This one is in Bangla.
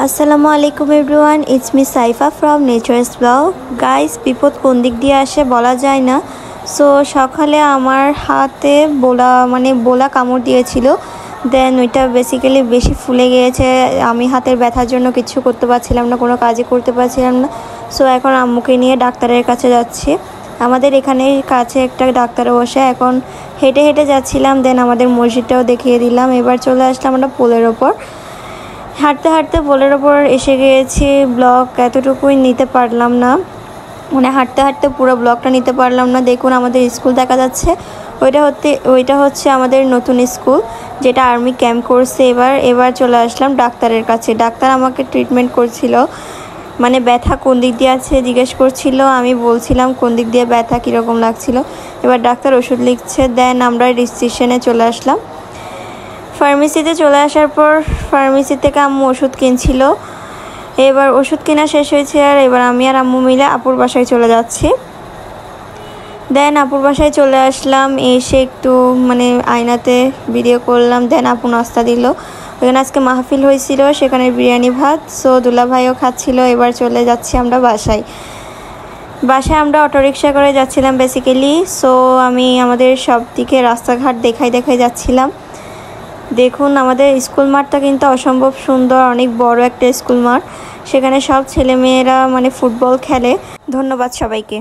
আসসালামু আলাইকুম everyone, it's me Saifa from nature's blog. Guys, বিপদ কোন দিক দিয়ে আসে বলা যায় না। সো সকালে আমার হাতে বোলা কামড় দিয়েছিল। দেন ওইটা বেসিক্যালি বেশি ফুলে গিয়েছে। আমি হাতের ব্যথার জন্য কিছু করতে পারছিলাম না, কোনো কাজই করতে পারছিলাম না। সো এখন আম্মুকে নিয়ে ডাক্তারের কাছে যাচ্ছি। আমাদের এখানে কাছে একটা ডাক্তার বসে। এখন হেঁটে হেঁটে যাচ্ছিলাম। দেন আমাদের মসজিদটাও দেখিয়ে দিলাম। এবার চলে আসলাম আমরা পোলের ওপর। হাঁটতে হাঁটতে পোলের ওপর এসে গিয়েছি। ব্লগ এতটুকুই নিতে পারলাম না, হাঁটতে হাঁটতে পুরো ব্লগটা নিতে পারলাম না। দেখুন আমাদের স্কুল দেখা যাচ্ছে। ওইটা হচ্ছে আমাদের নতুন স্কুল, যেটা আর্মি ক্যাম্প করছে। এবার চলে আসলাম ডাক্তারের কাছে। ডাক্তার আমাকে ট্রিটমেন্ট করছিল, ব্যথা কোন দিক দিয়ে আছে জিজ্ঞেস করছিল। আমি বলছিলাম কোন দিক দিয়ে ব্যথা কীরকম লাগছিল। এবার ডাক্তার ওষুধ লিখছে। দেন আমরা রিসেপশনে চলে আসলাম। ফার্মেসিতে চলে আসার পর ফার্মেসি থেকে আম্মু ওষুধ কিনছিল। এবার ওষুধ কেনা শেষ হয়েছে, আর এবার আমি আর আম্মু মিলে আপুর বাসায় চলে যাচ্ছি। দেন আপুর বাসায় চলে আসলাম। এসে একটু আয়নাতে ভিডিও করলাম। দেন আপু নাস্তা দিল। ওখানে আজকে মাহফিল হয়েছিল, সেখানে বিরিয়ানি ভাত। সো দুলা ভাইও খাচ্ছিল। এবার চলে যাচ্ছি আমরা বাসায়। আমরা অটোরিকশা করে যাচ্ছিলাম বেসিক্যালি। সো আমি আমাদের সব দিকে রাস্তাঘাট দেখাই যাচ্ছিলাম। দেখুন আমাদের স্কুল মাঠটা কিন্তু অসম্ভব সুন্দর, অনেক বড় একটা স্কুল মাঠ। সেখানে সব ছেলেমেয়েরা ফুটবল খেলে। ধন্যবাদ সবাইকে।